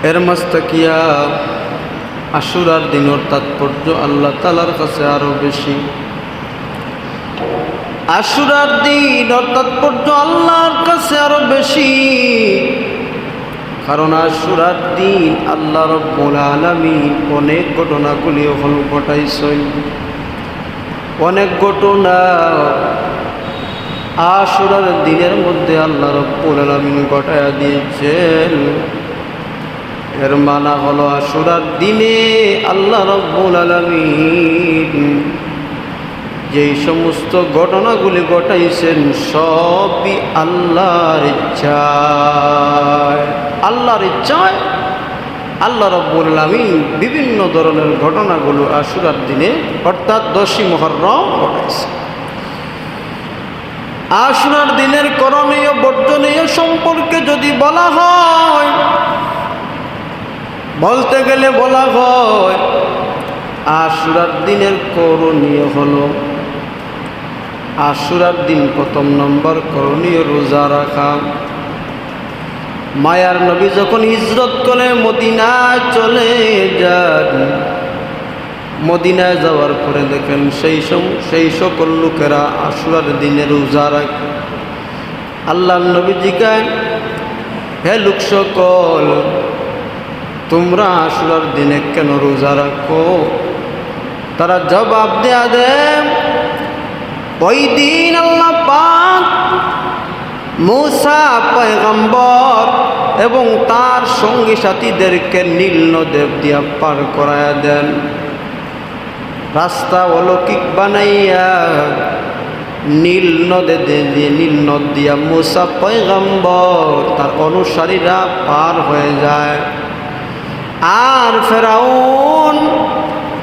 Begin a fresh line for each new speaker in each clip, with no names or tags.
এর মাস্তাকিয়া আশুরার দিনের তাৎপর্য আল্লাহ তাআলার কাছে আরো বেশি। আশুরার দিনের তাৎপর্য আল্লাহর কাছে আরো বেশি, কারণ আশুরার দিন আল্লাহ রাব্বুল আলামিন অনেক ঘটনাগুলি ঘটাইছেন। অনেক ঘটনা আশুরার দিনের মধ্যে আল্লাহ রাব্বুল আলামিন ঘটায়া দিয়েছেন। এর মানা হলো আশুরার দিনে আল্লাহ রাব্বুল আলামিন যেই সমস্ত ঘটনাগুলি ঘটাইছেন সবই আল্লাহর ইচ্ছায়। আল্লাহর ইচ্ছায় আল্লাহ রাব্বুল আলামিন বিভিন্ন ধরনের ঘটনাগুলো আশুরার দিনে অর্থাৎ 10ই মুহররম ঘটাইছে। আশুরার দিনের করণীয় বর্জনীয় সম্পর্কে যদি বলা হয়, বলতে গেলে বলা হয় আশুরার দিনের করণীয় হলো, আশুরার দিন প্রথম নম্বর করণীয় রোজা রাখা। মায়ার নবী যখন হিজরত করে মদিনায় চলে যান, মদিনায় যাওয়ার পরে দেখেন সেই সকল লোকেরা আশুরার দিনে রোজা রাখে। আল্লাহ নবী জিজ্ঞাসা, হে লোক সকল, তোমরা আশুরার দিনে কেন রোজা রাখো? তারা জবাব দেয়া দেন, ওই দিন আল্লাহ পাক মূসা পয়গম্বর এবং তার সঙ্গী সাথীদেরকে নীল নদী দিয়া পার করায়া দেন। রাস্তা অলৌকিক বানাইয়া নীল নদী দিয়া মূসা পয়গম্বর তার অনুসারীরা পার হয়ে যায়। আর ফেরাউন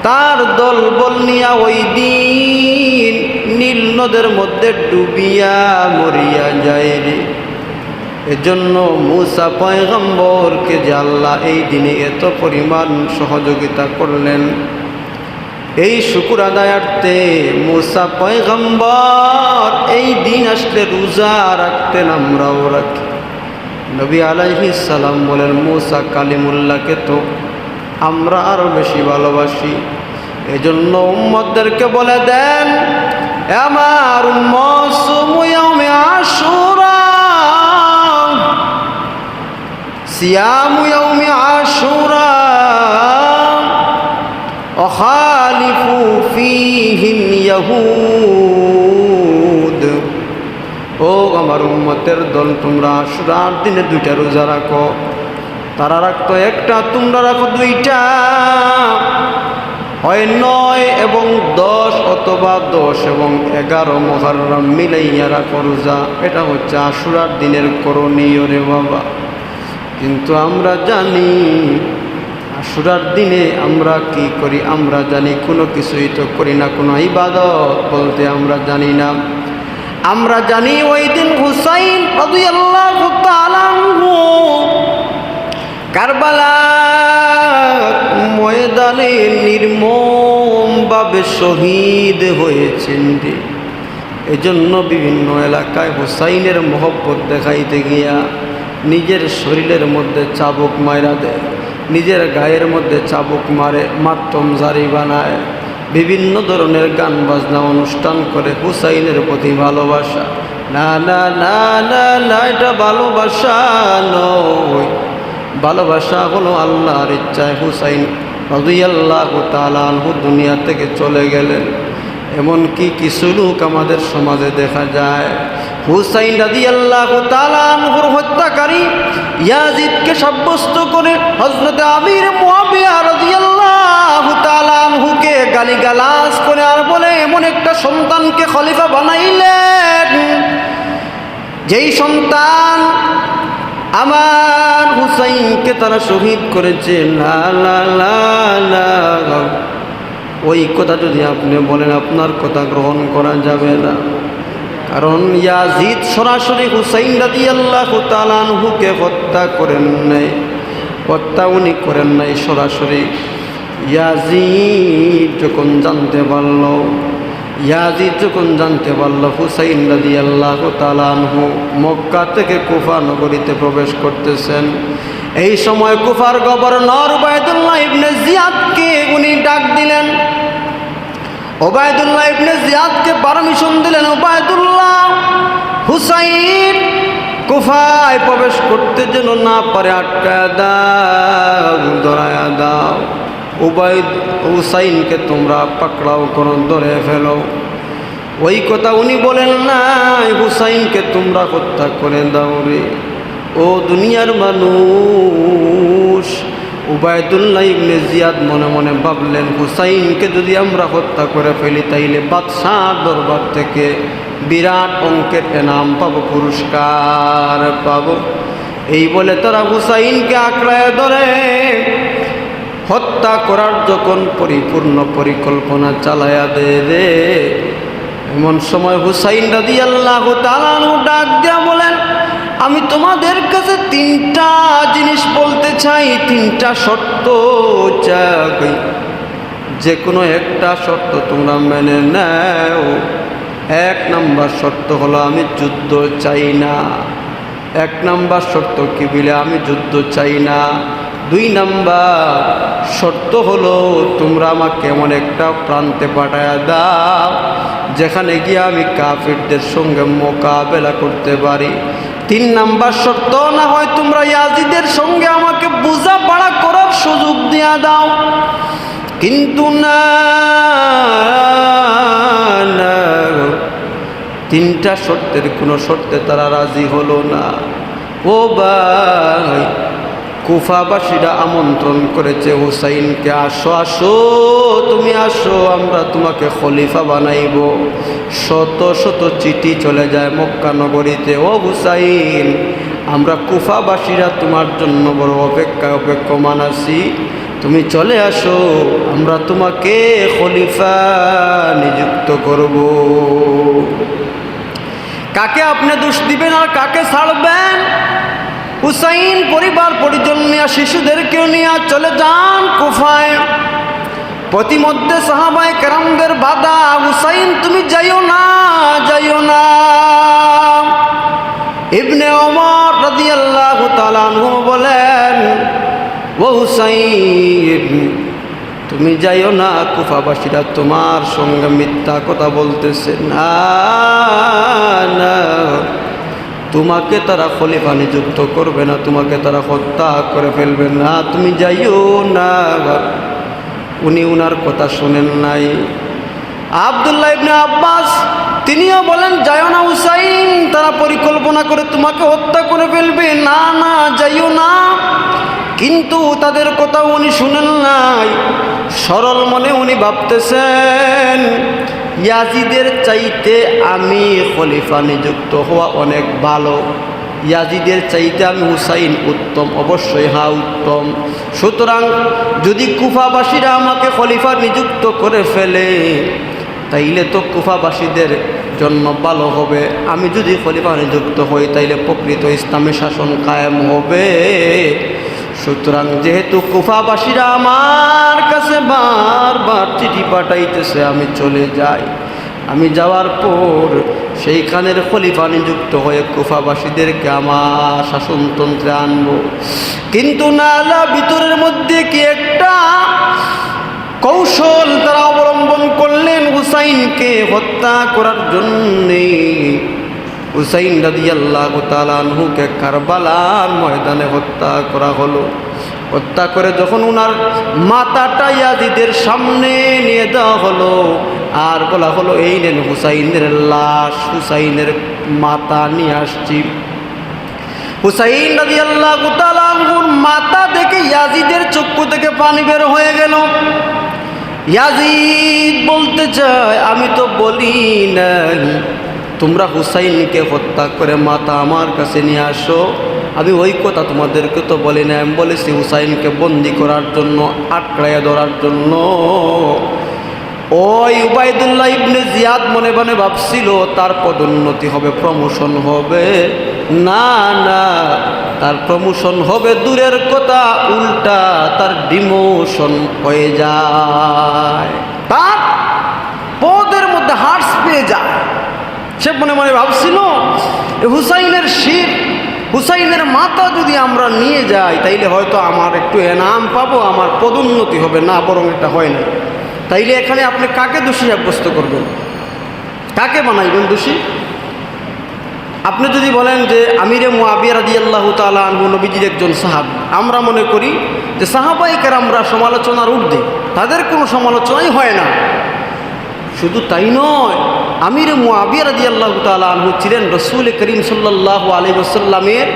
তার দলবল নিয়া ওই দিন নীল নদের মধ্যে ডুবিয়া মরিয়া যায় রে। এজন্য মূসা পয়গম্বরকে যে আল্লাহ এই দিনে এত পরিমাণ সহযোগিতা করলেন, এই শুকর আদায়ার্থে মূসা পয়গম্বর এই দিন আসলে রোজা রাখতেন, আমরাও রাখি। নবী আলাইহিস সালাম বলেন, মূসা কালিমুল্লাহকে তো আমরা আরো বেশি ভালোবাসি, এজন্য উম্মতদেরকে বলে দেন, আমার উম্মত সুমু ইয়াউমে আশুরা, সিয়ামু ইয়াউমে আশুরা ওয়া খালিফু ফীহিম ইয়াহুদ। ও আমার উম্মতের দল, তোমরা আশুরার দিনে 2টা রোজা রাখো। তারা রাখতো 1টা, তোমরা রাখো 2টা। হয় 9 এবং 10 অথবা 10 এবং 11 মুহররম মিলাইয়া রাখো রোজা। এটা হচ্ছে আশুরার দিনের করণীয় রে বাবা। কিন্তু আমরা জানি আশুরার দিনে আমরা কি করি? আমরা জানি কোনো কিছুই তো করি না, কোনো ইবাদত বলতে আমরা জানি না। আমরা জানি ওই দিন হুসাইন রাদিয়াল্লাহু তাআলা আনহু কারবালার ময়দানে নির্মমভাবে শহীদ হয়েছেন রে। এজন্য বিভিন্ন এলাকায় হুসাইনের মহব্বত দেখাইতে গিয়া নিজের শরীরের মধ্যে চাবুক মাইরা দেয়, নিজের গায়ের মধ্যে চাবুক মারে, মাতম জারি বানায়, বিভিন্ন ধরনের গান বাজনা অনুষ্ঠান করে হুসাইনের প্রতি ভালোবাসা। না না না না না, এটা ভালোবাসা নয়। ভালোবাসা হলো আল্লাহর ইচ্ছায় হুসাইন রাদিয়াল্লাহু তাআলা আনহু দুনিয়া থেকে চলে গেলেন। এমনকি কিছু লোক আমাদের সমাজে দেখা যায় হুসাইন রাদিয়াল্লাহু তাআলা আনহুর হত্যাকারী ইয়াজিদকে সাব্যস্ত করে হযরত আমির মুয়াবিয়া রাদিয়াল্লাহু তাআলা আনহুকে গালিগালাজ করে আর বলে, এমন একটা সন্তানকে খলিফা বানাইলেন যেই সন্তান আমার হুসাইনকে তারা শহীদ করেছে। লা লা লা লা, ওই কথা যদি আপনি বলেন আপনার কথা গ্রহণ করা যাবে না। কারণ ইয়াজিদ সরাসরি হুসাইন রাদিয়াল্লাহু তাআলা আনহুকে হত্যা করেন নাই, হত্যা উনি করেন নাই সরাসরি। ইয়াজিদ যখন জানতে পারল হুসাইন রাদিয়াল্লাহু তাআলা আনহু মক্কা থেকে কুফা নগরীতে প্রবেশ করতেছেন, এই সময় কুফার গভর্নর উবাইদুল্লাহ ইবনে জিয়াদকে উনি ডাক দিলেন। উবাইদুল্লাহ ইবনে জিয়াদকে পারমিশন দিলেন, উবাইদুল্লাহ হুসাইন কুফায় প্রবেশ করতে যেন না পারে আটকায়া দাও, ধরায়া দাও। হুসাইনকে তোমরা পাকড়াও করো, ধরে ফেলো। ওই কথা উনি বলেন নাই, হুসাইনকে তোমরা হত্যা করে দাও রে। ও দুনিয়ার মানুষ, উবাইদুল্লাহ ইবনে জিয়াদ মনে মনে ভাবলেন, হুসাইনকে যদি আমরা হত্যা করে ফেলি তাইলে বাদশাহ দরবার থেকে বিরাট অঙ্কের এনাম পাবো, পুরস্কার পাবো। এই বলে তারা হুসাইনকে আঁকড়ায় ধরে হত্যা করার যখন পরিপূর্ণ পরিকল্পনা চালায়া দে, এমন সময় হুসাইন রাদিয়াল্লাহু তাআলা ডাক দিয়া বলেন, আমি তোমাদের কাছে তিনটা জিনিস বলতে চাই, তিনটা শর্ত চাই, যে কোনো একটা শর্ত তোমরা মেনে নাও। এক নাম্বার শর্ত হলো আমি যুদ্ধ চাই না। এক নাম্বার শর্ত কি বলে, আমি যুদ্ধ চাই না। দুই নাম্বার শর্ত হলো তোমরা আমাকে এমন একটা প্রান্তে পাঠায়া দাও যেখানে গিয়ে আমি কাফিরদের সঙ্গে মোকাবেলা করতে পারি। তিন নাম্বার শর্ত, না হয় তোমরা ইয়াজিদের সঙ্গে আমাকে বোঝাপড়া করার সুযোগ দিয়া দাও। কিন্তু না, তিনটা শর্তের কোনো শর্তে তারা রাজি হলো না। ও ভাই, কুফাবাসীরা আমন্ত্রণ করেছে হুসাইনকে, আসো আসো, তুমি আসো, আমরা তোমাকে খলিফা বানাইব। শত শত চিঠি চলে যায় মক্কা নগরীতে, ও হুসাইন, আমরা কুফাবাসীরা তোমার জন্য বড় অপেক্ষমান আছি, তুমি চলে আসো, আমরা তোমাকে খলিফা নিযুক্ত করব। কাকে আপনি দোষ দিবেন আর কাকে ছাড়বেন? হুসাইন পরিবার পরিজন নিয়ে, শিশুদেরকেও নিয়ে চলে যান কুফায়। প্রতিমধ্যে সাহাবায়ে কেরামদের বাধা, হুসাইন তুমি যাইও না, যাইও না। ইবনে ওমর রাদিয়াল্লাহু তাআলা আনহু বলেন, ও হুসাইন তুমি যাইও না, কুফাবাসীরা তোমার সঙ্গে মিথ্যা কথা বলতেছে। না না, তোমাকে তারা খলিফা নিযুক্ত করবে না, তোমাকে তারা হত্যা করে ফেলবে না, তুমি যাইও না। উনি উনার কথা শুনেন নাই। আব্দুল্লাহ ইবনে আব্বাস তিনিও বলেন, যাইও না হুসাইন, তারা পরিকল্পনা করে তোমাকে হত্যা করে ফেলবে, না না যাইও না। কিন্তু তাদের কথা উনি শুনেন নাই। সরল মনে উনি ভাবতেছেন, ইয়াজিদের চাইতে আমি খলিফা নিযুক্ত হওয়া অনেক ভালো, ইয়াজিদের চাইতে আমি হুসাইন উত্তম, অবশ্যই হ্যাঁ উত্তম। সুতরাং যদি কুফাবাসীরা আমাকে খলিফা নিযুক্ত করে ফেলে তাইলে তো কুফাবাসীদের জন্য ভালো হবে, আমি যদি খলিফা নিযুক্ত হই তাইলে প্রকৃত ইসলামী শাসন কায়েম হবে। সুতরাং যেহেতু কুফাবাসীরা আমার কাছে বারবার চিঠি পাঠাইতেছে, আমি চলে যাই। আমি যাওয়ার পর সেইখানের খলিফা নিযুক্ত হয়ে কুফাবাসীদেরকে আমার শাসনতন্ত্রে আনবো। কিন্তু না, ভিতরের মধ্যে কি একটা কৌশল তারা অবলম্বন করলেন হুসাইনকে হত্যা করার জন্যে। হুসাইন রাদিয়াল্লাহু তাআলা আনহুকে কারবালার ময়দানে হত্যা করা হলো। হত্যা করে যখন উনার মাথাটা ইয়াজিদের সামনে নিয়ে দেওয়া হলো, আর বলা হলো, এই নেন হুসাইনের লাশ, হুসাইনের মাথা নিয়ে আসছি। হুসাইন রাদিয়াল্লাহু তাআলা আনহুর মাথা দেখে ইয়াজিদের চক্ষু থেকে পানি বের হয়ে গেল। ইয়াজিদ বলতে চায়, আমি তো বলি নাই তোমরা হুসাইনকে হত্যা করে মাথা আমার কাছে নিয়ে আসো, আমি ওই কথা তোমাদেরকে তো বলি না। আমি বলেছি হুসাইনকে বন্দি করার জন্য, আটকায়া ধরার জন্য। ওই উবাইদুল্লাহ ইবনে জিয়াদ মনে মনে ভাবছিল তার পদোন্নতি হবে, প্রমোশন হবে। না না, তার প্রমোশন হবে দূরের কথা, উল্টা তার ডিমোশন হয়ে যায়, তার পদের মধ্যে হার্স পেয়ে যায়। সে মনে মনে ভাবছিল হুসাইনের শির হুসাইনের মাথা যদি আমরা নিয়ে যাই তাইলে হয়তো আমার একটু এনাম পাবো, আমার পদোন্নতি হবে, না বরং এটা হয় না। তাইলে এখানে আপনি কাকে দোষী সাব্যস্ত করবেন, কাকে বানাইবেন দোষী? আপনি যদি বলেন যে আমিরে মুআবিয়া রাদিয়াল্লাহু তাআলা আনহু নবীজির একজন সাহাবী, আমরা মনে করি যে সাহাবায়ে কেরামরা সমালোচনার ঊর্ধ্বে, তাদের কোনো সমালোচনাই হয় না। শুধু তাই নয়, আমিরে মুআবিয়া রাদিয়াল্লাহু তাআলা আনহু ছিলেন রাসূল করিম সাল্লাল্লাহু আলাইহি ওয়াসাল্লামের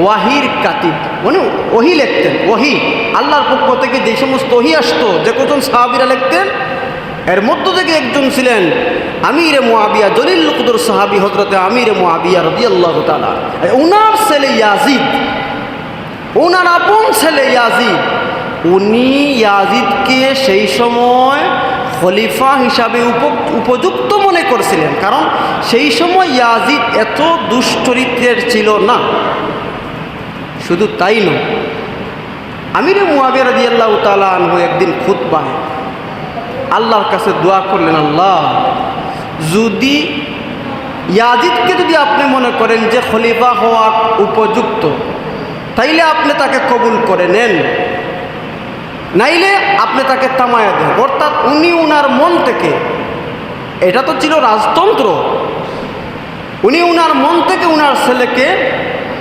ওয়াহির কাতিব, মানে ওহী লিখতেন। ওহী আল্লাহর পক্ষ থেকে যে সমস্ত ওহী আসতো, যে কজন সাহাবীরা লিখতেন, এর মধ্য থেকে একজন ছিলেন আমিরে মুআবিয়া, জলিল কুদর সাহাবী হযরতে আমিরে মুআবিয়া রাদিয়াল্লাহু তাআলা। ওনার ছেলে ইয়াজিদ, ওনার আপন ছেলে ইয়াজিদ, উনি ইয়াজিদকে সেই সময় খলিফা হিসাবে উপযুক্ত মনে করছিলেন, কারণ সেই সময় ইয়াজিদ এত দুশ্চরিত্রের ছিল না। শুধু তাই নয়, আমিরে মুআবিয়া রাদিয়াল্লাহু তাআলা আনহু একদিন খুতবায় আল্লাহর কাছে দোয়া করলেন, আল্লাহ, যদি ইয়াজিদকে যদি আপনি মনে করেন যে খলিফা হওয়ার উপযুক্ত, তাইলে আপনি তাকে কবুল করে নেন, নাইলে আপনি তাকে থামায়া দেন। অর্থাৎ উনি উনার মন থেকে, এটা তো ছিল রাজতন্ত্র, উনি উনার মন থেকে উনার ছেলেকে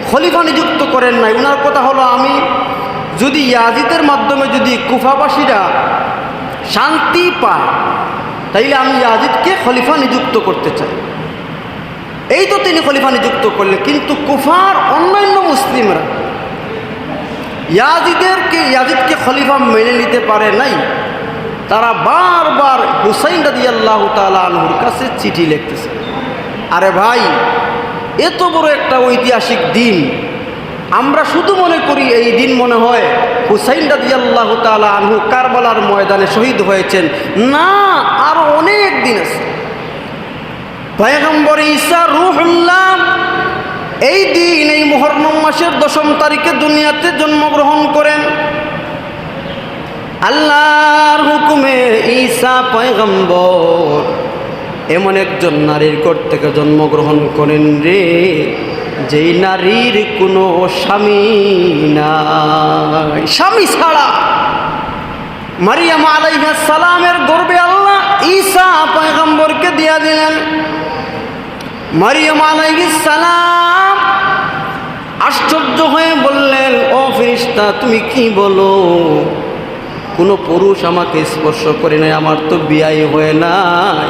খলিফা নিযুক্ত করেন নাই। উনার কথা হলো, আমি যদি ইয়াজিদের মাধ্যমে যদি কুফাবাসীরা শান্তি পায়, তাইলে আমি ইয়াজিদকে খলিফা নিযুক্ত করতে চাই। এই তো তিনি খলিফা নিযুক্ত করলেন, কিন্তু কুফার অন্যান্য মুসলিমরা ইয়াজিদকে খলিফা মেনে নিতে পারে নাই। তারা বারবার হুসাইন রাদিয়াল্লাহু তাআলা আনহুর কাছে চিঠি লিখতেছে। আরে ভাই, এত বড় একটা ঐতিহাসিক দিন, আমরা শুধু মনে করি এই দিন মনে হয় হুসাইন রাদিয়াল্লাহু তাআলা আনহু কারবালার ময়দানে শহীদ হয়েছেন। না, আরো অনেক দিন আছে। পয়গম্বর ঈসা রূহুল্লাহ এই দিন, এই মুহররম মাসের 10ম তারিখে দুনিয়াতে জন্মগ্রহণ করেন। আল্লাহর হুকুমে ঈসা পয়গম্বর এমন একজন নারীর ঘর থেকে জন্মগ্রহণ করেন রে, যেই নারীর কোনো স্বামী নাই, স্বামী ছাড়া। মারিয়াম আলাইহিস সালামের গর্ভে আল্লাহ ঈসা পয়গম্বরকে দিয়া দিলেন। মারিয়াম আলাইহিস সালাম আশ্চর্য হয়ে বললেন, ও ফেরেশতা, তুমি কি বলো? কোনো পুরুষ আমাকে স্পর্শ করে নাই, আমার তো বিয়ে হয় নাই,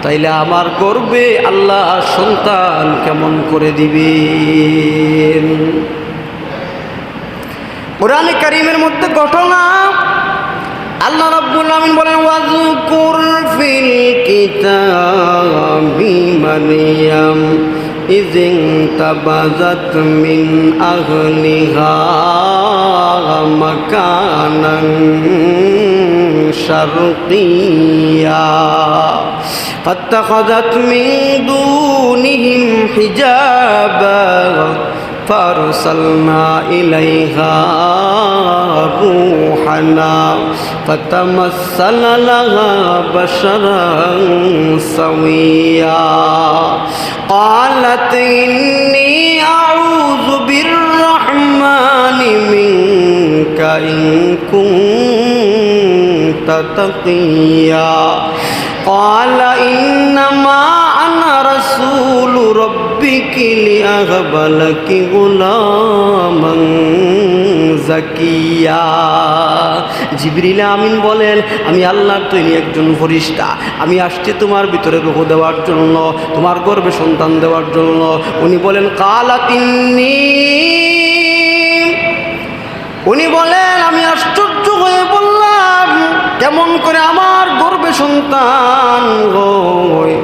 তাইলে আমার গর্ভে আল্লাহ সন্তান কেমন করে দিবেন? কোরআনে কারীমের মধ্যে ঘটনা, আল্লাহ রাব্বুল আমিন বলেন, ওয়াযকুর ফিল কিতাবি মারইয়াম ইযিন তাবাযাত মিন আহলিহা মাকানান শারকিয়্যা ফাত্তাখাযাত মিন দুনিহিম হিজাবা فأرسلنا إليها روحنا فتمثل لها بشرا سويا قالت إني أعوذ بالرحمن منك إن كنت تقيا قال إنما أنا رسول ربك لأهب لك غلاما زكيا। জিবরিল আমিন বলেন, আমি আল্লাহর তৈরি একজন ফেরেশতা, আমি আসছি তোমার ভিতরে রূহ দেওয়ার জন্য, তোমার গর্ভে সন্তান দেওয়ার জন্য। উনি বলেন, কালাতিন্নি, উনি বলেন, আমি আশ্চর্য হয়ে বললাম, কেমন করে আমার গর্ভে সন্তান হয়?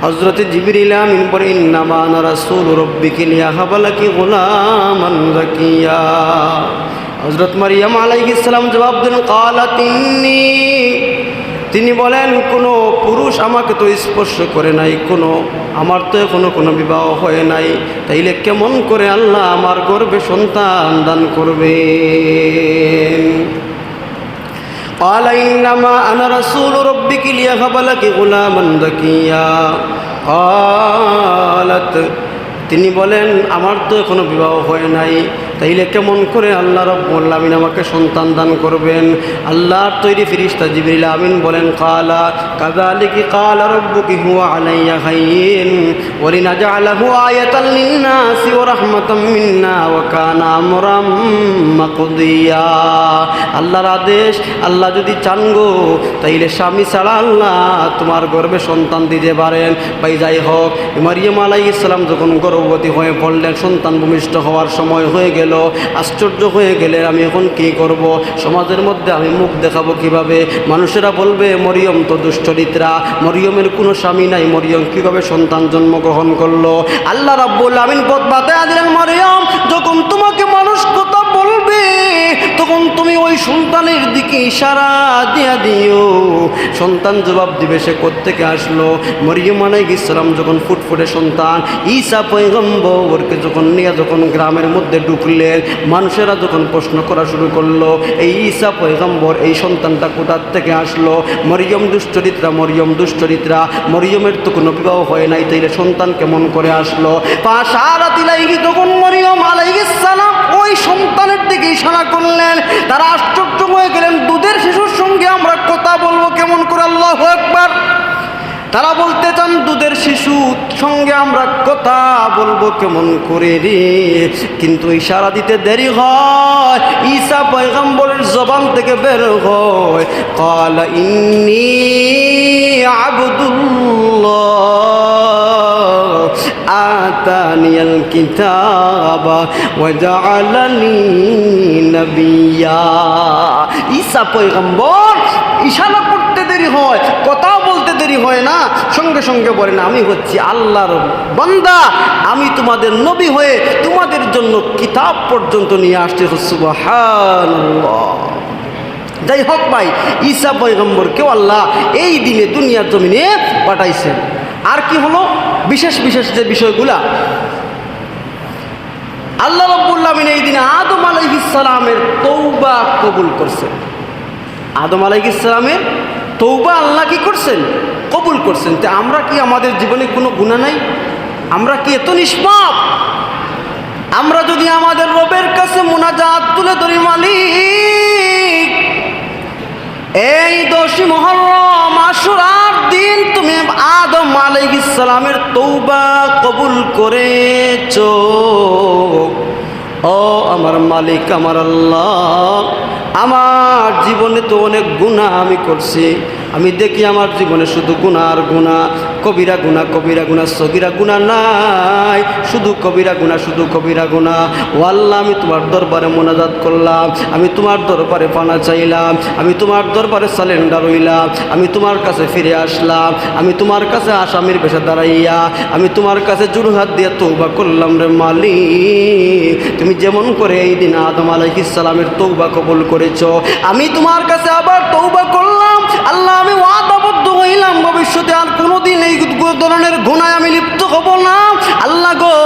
হযরত জিবরিল আমিন বলেন, ইন্নামা আনা রাসূলু রাব্বিকি লিয়াহাবা লাকি গুলামান যাকিয়া। হযরত মারইয়াম আলাইহিস সালাম জবাব দেন, কালাতিন্নি, তিনি বলেন, কোনো পুরুষ আমাকে তো স্পর্শ করে নাই, আমার তো এখনো কোনো বিবাহ হয় নাই, তাইলে কেমন করে আল্লাহ আমার গর্ভে সন্তান দান করবেন? قال إنما أنا رسول ربك ليهب لك غلاما زكيا قالت তিনি বলেন, আমার তো এখনো বিবাহ হয় নাই, তাইলে কেমন করে আল্লাহ রাব্বুল আমিন আমাকে সন্তান দান করবেন? আল্লাহর তৈরি ফেরেশতা জিবরিল আমিন বলেন, কালা কাযালিকা কালা রাব্বুকি হুয়া আলাইয়া হাইয়িন ওয়া লিনাজআলাহু আয়াতাল লিন্নাসি ওয়া রাহমাতাম মিন্না ওয়া কানা আমরাম মাকদিয়া। আল্লাহর আদেশ, আল্লাহ যদি চান গো তাইলে স্বামী ছাড়া আল্লাহ তোমার গর্ভে সন্তান দিতে পারেন। ভাই যাই হোক, মারিয়াম আলাইহিস সালাম যখন গর্ভবতী হয়ে পড়লেন, সন্তান ভূমিষ্ঠ হওয়ার সময় হয়ে গেল। আশ্চর্য হয়ে গেলে আমি এখন কি করব? সমাজের মধ্যে আমি মুখ দেখাবো কিভাবে? মানুষেরা বলবে মরিয়ম তো দুশ্চরিত্রা, মরিয়মের কোনো স্বামী নাই, মরিয়ম কিভাবে সন্তান জন্মগ্রহণ করলো? আল্লাহ রাব্বুল আমিন পথ বাতায়া দিলেন, মরিয়ম যখন তোমাকে মানুষ কথা বলবে তখন তুমি ওই সন্তানের দিকে ইশারা দিয়া দিও। সন্তান জবাব দিবে সে কোত্থেকে আসলো। মরিয়ম আলাইহিস সালাম যখন ফুটফুটে সন্তান ঈসা পয়গম্বরকে যখন নিয়ে যখন গ্রামের মধ্যে ঢুকলেন, মানুষেরা যখন প্রশ্ন করা শুরু করলো, এই ঈসা পয়গম্বর এই সন্তানটা কোথার থেকে আসলো? মরিয়ম দুশ্চরিত্রা, মরিয়ম দুশ্চরিত্রা, মরিয়মের তো কোনো বিবাহ হয় নাই, তাইলে সন্তান কেমন করে আসলো? ফাশারাত ইলাইহি, তখন মরিয়ম আলাইহিস সালাম ওই সন্তানের দিকে ইশারা করলেন। তারা আশ্চর্য হয়ে গেলেন, দুধের শিশুর সঙ্গে আমরা কথা বলবো কেমন করে? আল্লাহু আকবার। তারা বলতে চান, দুধের শিশুর সঙ্গে আমরা কথা বলবো কেমন করে রে? কিন্তু ইশারা দিতে দেরি হয়, ঈসা পয়গম্বরের জবান থেকে বের হয়, ক্বালা ইন্নী আবদুল্লাহ আতানিয়াল কিতাবা ওয়া জাআলানি নবিয়্যা। ঈসা পয়গম্বর ইশারা করতে দেরি হয়, কথা বলতে দেরি হয় না, সঙ্গে সঙ্গে বলেন, আমি হচ্ছি আল্লাহর বান্দা, আমি তোমাদের নবী হয়ে তোমাদের জন্য কিতাব পর্যন্ত নিয়ে আসতে। সুবহানাল্লাহ। যাই হোক ভাই, ঈসা পয়গম্বরকেও আল্লাহ এই দিনে দুনিয়ার জমিনে পাঠাইছেন। আর কি হলো? বিশেষ বিশেষ যে বিষয়গুলা আল্লাহ রাব্বুল আমিন এই দিনে আদম আলাইহিস সালামের তওবা কবুল করছেন। আদম আলাইহিস সালামের তওবা আল্লাহ কি করছেন? কবুল করছেন। তে আমরা কি আমাদের জীবনে কোনো গুনাহ নাই? আমরা কি এত নিষ্পাপ? আমরা যদি আমাদের রবের কাছে মুনাজাত তুলে ধরি, মালিক এই 10 মুহররম আশুরার দিন তুমি আদম আলাইহিস সালামের তওবা কবুল করেছো, ও আমার মালিক, আমার আল্লাহ, আমার জীবনে তো অনেক গুনাহ আমি করছি, আমি দেখি আমার জীবনে শুধু গুনাহ আর গুনাহ, কবিরা গুনাহ, কবিরা গুনাহ, সগীরা গুনাহ নাই, শুধু কবিরা গুনাহ, শুধু কবিরা গুনাহ। ও আল্লাহ, আমি তোমার দরবারে মোনাজাত করলাম, আমি তোমার দরবারে পানা চাইলাম, আমি তোমার দরবারে সালেন্ডার হইলাম, আমি তোমার কাছে ফিরে আসলাম, আমি তোমার কাছে আসামির বেশে দাঁড়াইয়া আমি তোমার কাছে জুরহাত দিয়ে তওবা করলাম রে মালিক। তুমি যেমন করে এই দিন আদম আলাইহিস সালামের তওবা কবুল করেছো, আমি তোমার কাছে আবার তওবা করলাম। আল্লাহ, আমি ওয়াদাবদ্ধ হইলাম ভবিষ্যতে আর কোনোদিন এই ধরনের গুনাহে আমি লিপ্ত হব না। আল্লাহ গো,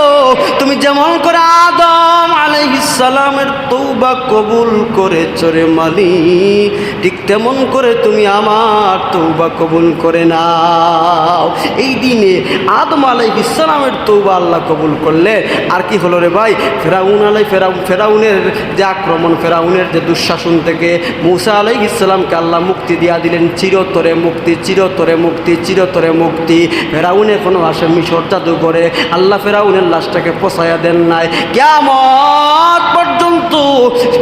তুমি যেমন করে আদম আলাইহিস সালামের তওবা কবুল করেছো রে মালিক, ঠিক তেমন করে তুমি আমার তওবা কবুল করে নাও। এই দিনে আদম আলাইহিস সালামের তওবা আল্লাহ কবুল করলে আর কি হলো রে ভাই? ফেরাউনের যে আক্রমণ, ফেরাউনের যে দুঃশাসন থেকে মূসা আলাইহিস সালামকে আল্লাহ মুক্তি দিয়া দিলেন, চিরতরে মুক্তি, চিরতরে মুক্তি, চিরতরে মুক্তি। ফেরাউন এখনো আসে মিশর জাদু করে, আল্লাহ ফেরাউনের লাশটাকে পচাইয়া দেন নাই। কিয়ামত পর্যন্ত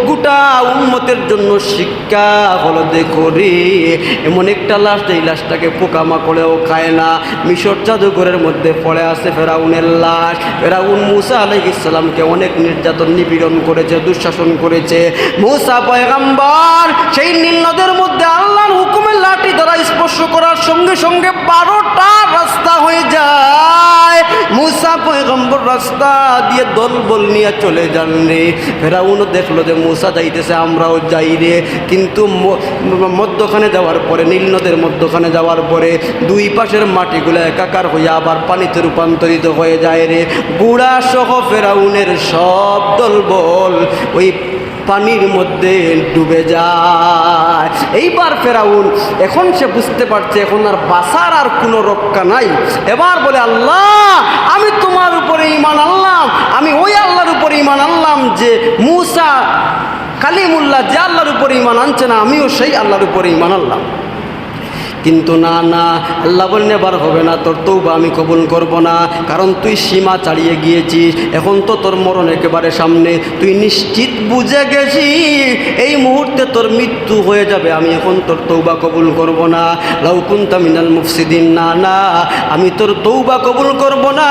গোটা উম্মতের জন্য শিক্ষা হলো, দেখো রে, এমন একটা লাশ, এই লাশটাকে পোকামাকড়েও খায় না, মিশর জাদুঘরের মধ্যে পড়ে আছে ফেরাউনের লাশ। ফেরাউন মূসা আলাইহিস সালামকে অনেক নির্যাতন নিপীড়ন করেছে, দুঃশাসন করেছে। মূসা পয়গম্বর সেই নীল নদের মধ্যে আল্লাহর হুকুমের লাঠি দ্বারা স্পর্শ করার সঙ্গে সঙ্গে 12টা রাস্তা হয়ে যায়। মূসা পয়গম্বর রাস্তা দিয়ে দলবল নিয়ে চলে যান রে। ফেরাউনও দেখলো যে মূসা যাইতেছে, আমরাও যাই রে। কিন্তু মধ্যখানে যাওয়ার পরে, নীল নদের মধ্যখানে যাওয়ার পরে দুই পাশের মাটিগুলো একাকার হয়ে আবার পানিতে রূপান্তরিত হয়ে যায় রে। বুড়া সহ ফেরাউনের সব দলবল ওই পানির মধ্যে ডুবে যায়। এইবার ফেরাউন এখন সে বুঝতে পারছে এখন আর বাঁচার আর কোনো রক্ষা নাই। এবার বলে, আল্লাহ, আমি তোমার উপরে ঈমান আনলাম, আমি ওই আল্লাহর উপরে ঈমান আনলাম যে মূসা কালিমুল্লাহ যে আল্লাহর উপরে ঈমান আনছে না, আমিও সেই আল্লাহর উপরে ঈমান আনলাম। কিন্তু না না, আল্লাহ বললেন এবার হবে না, তোর তওবা আমি কবুল করব না, কারণ তুই সীমা ছাড়িয়ে গিয়েছিস। এখন তো তোর মরণ একেবারে সামনে, তুই নিশ্চিত বুঝে গেছিস এই মুহূর্তে তোর মৃত্যু হয়ে যাবে, আমি এখন তোর তওবা কবুল করব না। লাউ কুনতা মিনাল মুফসিদিন, না না, আমি তোর তওবা কবুল করব না।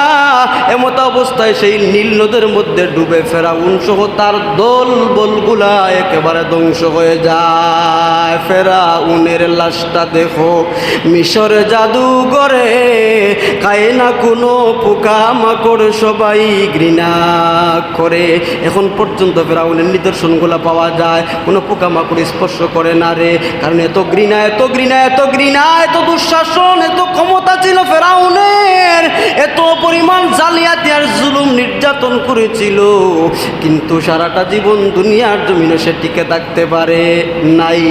এমত অবস্থায় সেই নীল নদের মধ্যে ডুবে ফেরাউন সহ তার দল বলগুলা একেবারে ধ্বংস হয়ে যায়। ফেরাউনের লাশটা দেখো মিশর জাদুঘরে, খায় না কোনো পোকামাকড়, সবাই ঘৃণা করে। এখন পর্যন্ত ফেরাউনের নিদর্শনগুলো পাওয়া যায়, কোনো পোকামাকড় স্পর্শ করে না রে, কারণ এত ঘৃণা, এত ঘৃণা, এত ঘৃণা, এত দুঃশাসন, এত ক্ষমতা ছিল ফেরাউনের, এত পরিমাণ জালিয়াতি আর জুলুম নির্যাতন করেছিল, কিন্তু সারাটা জীবন দুনিয়ার জমিনে সে টিকে থাকতে পারে নাই।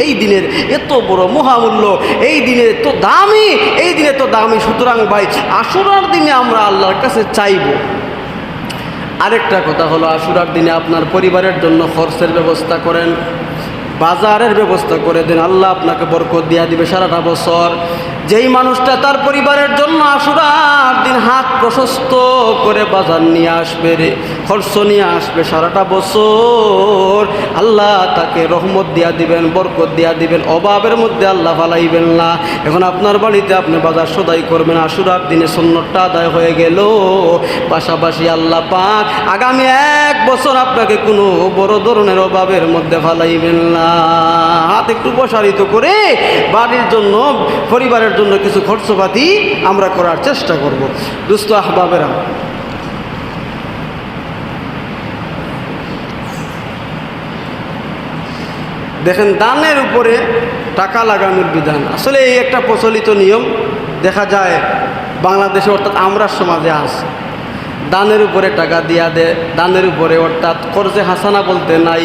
এই দিনের এত বড় মহামূল্য, এই দিনে তো দামি, এই দিনে তো দামি। সুতরাং ভাই, আশুরার দিনে আমরা আল্লাহর কাছে চাইব। আরেকটা কথা হলো, আশুরার দিনে আপনার পরিবারের জন্য খরচের ব্যবস্থা করেন, বাজারের ব্যবস্থা করে দেন, আল্লাহ আপনাকে বরকত দিয়া দিবে সারাটা বছর। যেই মানুষটা তার পরিবারের জন্য আশুরার দিন হাত প্রশস্ত করে বাজার নিয়ে আসবে রে, খরচ নিয়ে আসবে সারাটা বছর, আল্লাহ তাকে রহমত দিয়া দিবেন, বরকত দিয়া দিবেন, অভাবের মধ্যে আল্লাহ ফালাইবেন না। এখন আপনার বাড়িতে আপনি বাজার সদাই করবেন, আশুরার দিনে সুন্নতটা আদায় হয়ে গেল, পাশাপাশি আল্লাহ পাক আগামী 1 বছর আপনাকে কোনো বড় ধরনের অভাবের মধ্যে ফালাইবেন না। হাত একটু প্রসারিত করে বাড়ির জন্য, পরিবারের জন্য কিছু খরচপাতি আমরা করার চেষ্টা করব। দুস্থ আহবাবেরা, দেখেন দানের উপরে টাকা লাগানোর বিধান আসলে এই একটা প্রচলিত নিয়ম দেখা যায় বাংলাদেশে, অর্থাৎ আমরা সমাজে আছে। দানের উপরে টাকা দিয়া দেয়, দানের উপরে, অর্থাৎ কর্জে হাসানা বলতে নাই,